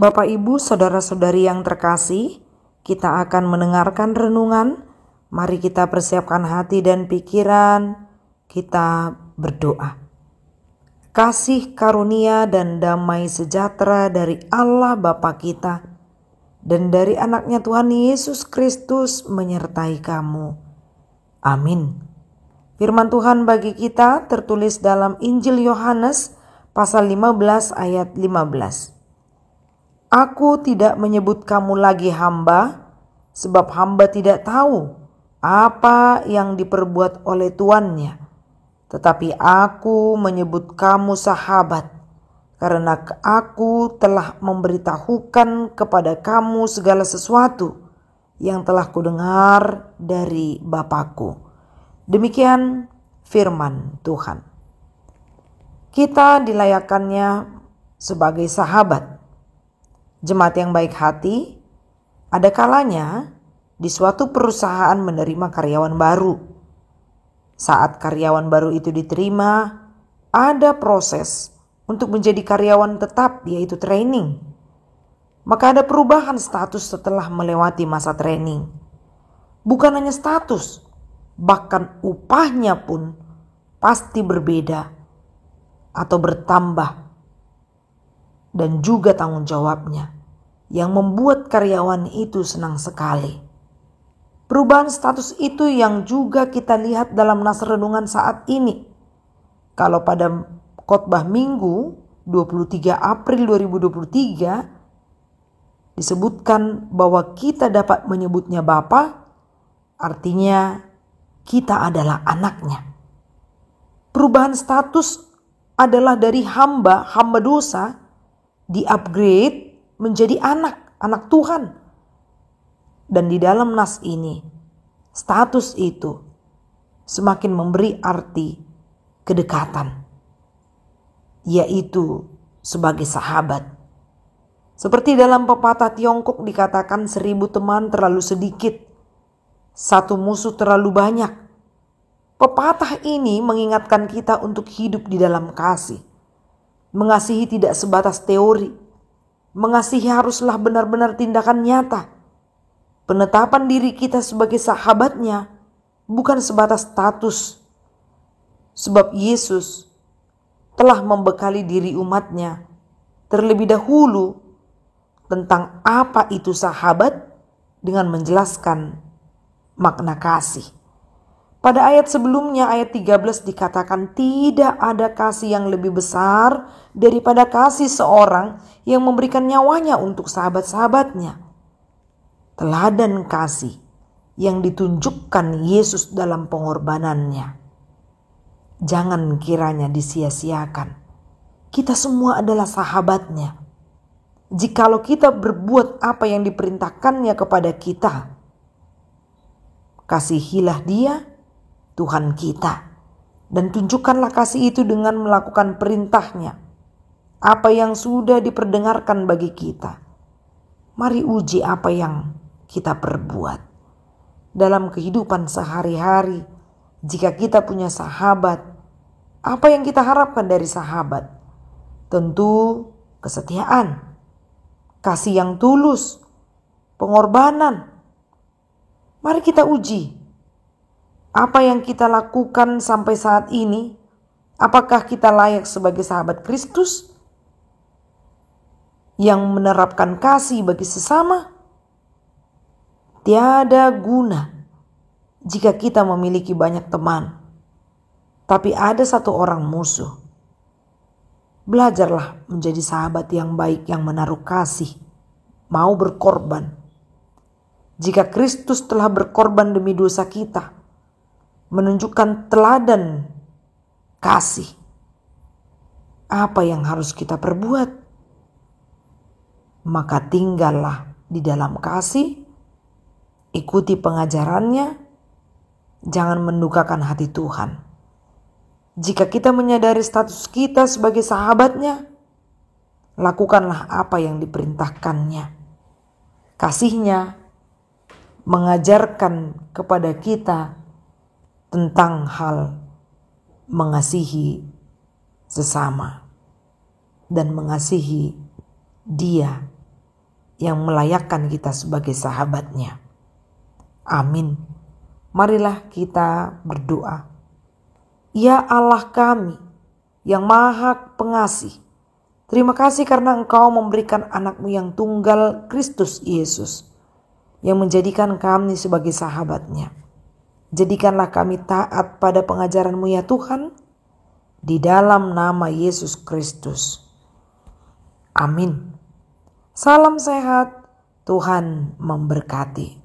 Bapak, Ibu, saudara-saudari yang terkasih, kita akan mendengarkan renungan. Mari kita persiapkan hati dan pikiran, kita berdoa. Kasih karunia dan damai sejahtera dari Allah Bapa kita dan dari anaknya Tuhan Yesus Kristus menyertai kamu. Amin. Firman Tuhan bagi kita tertulis dalam Injil Yohanes pasal 15 ayat 15. Aku tidak menyebut kamu lagi hamba, sebab hamba tidak tahu apa yang diperbuat oleh tuannya. Tetapi aku menyebut kamu sahabat, karena aku telah memberitahukan kepada kamu segala sesuatu yang telah kudengar dari Bapakku. Demikian firman Tuhan. Kita dilayakannya sebagai sahabat. Jemaat yang baik hati, ada kalanya di suatu perusahaan menerima karyawan baru. Saat karyawan baru itu diterima, ada proses untuk menjadi karyawan tetap, yaitu training. Maka ada perubahan status setelah melewati masa training. Bukan hanya status, bahkan upahnya pun pasti berbeda atau bertambah. Dan juga tanggung jawabnya yang membuat karyawan itu senang sekali. Perubahan status itu yang juga kita lihat dalam nas renungan saat ini. Kalau pada khotbah Minggu 23 April 2023 disebutkan bahwa kita dapat menyebutnya Bapa, artinya kita adalah anaknya. Perubahan status adalah dari hamba dosa di-upgrade menjadi anak Tuhan. Dan di dalam nas ini, status itu semakin memberi arti kedekatan, yaitu sebagai sahabat. Seperti dalam pepatah Tiongkok dikatakan 1000 teman terlalu sedikit, 1 musuh terlalu banyak. Pepatah ini mengingatkan kita untuk hidup di dalam kasih. Mengasihi tidak sebatas teori. Mengasihi haruslah benar-benar tindakan nyata. Penetapan diri kita sebagai sahabatnya bukan sebatas status. Sebab Yesus telah membekali diri umatnya terlebih dahulu tentang apa itu sahabat dengan menjelaskan makna kasih. Pada ayat sebelumnya, ayat 13 dikatakan tidak ada kasih yang lebih besar daripada kasih seorang yang memberikan nyawanya untuk sahabat-sahabatnya. Teladan kasih yang ditunjukkan Yesus dalam pengorbanannya. Jangan kiranya disia-siakan. Kita semua adalah sahabatnya. Jikalau kita berbuat apa yang diperintahkannya kepada kita, kasihilah dia, Tuhan kita, dan tunjukkanlah kasih itu dengan melakukan perintahnya. Apa yang sudah diperdengarkan bagi kita, mari uji apa yang kita perbuat dalam kehidupan sehari-hari. Jika kita punya sahabat, apa yang kita harapkan dari sahabat? Tentu kesetiaan, kasih yang tulus, pengorbanan. Mari kita uji apa yang kita lakukan sampai saat ini. Apakah kita layak sebagai sahabat Kristus yang menerapkan kasih bagi sesama? Tiada guna jika kita memiliki banyak teman, tapi ada satu orang musuh. Belajarlah menjadi sahabat yang baik, yang menaruh kasih, mau berkorban. Jika Kristus telah berkorban demi dosa kita, menunjukkan teladan kasih, apa yang harus kita perbuat? Maka tinggallah di dalam kasih, ikuti pengajarannya, jangan mendukakan hati Tuhan. Jika kita menyadari status kita sebagai sahabatnya, lakukanlah apa yang diperintahkannya. Kasihnya mengajarkan kepada kita tentang hal mengasihi sesama dan mengasihi Dia yang melayakkan kita sebagai sahabatnya. Amin. Marilah kita berdoa. Ya Allah kami yang Maha Pengasih, terima kasih karena Engkau memberikan anak-Mu yang tunggal, Kristus Yesus, yang menjadikan kami sebagai sahabatnya. Jadikanlah kami taat pada pengajaran-Mu ya Tuhan, di dalam nama Yesus Kristus. Amin. Salam sehat, Tuhan memberkati.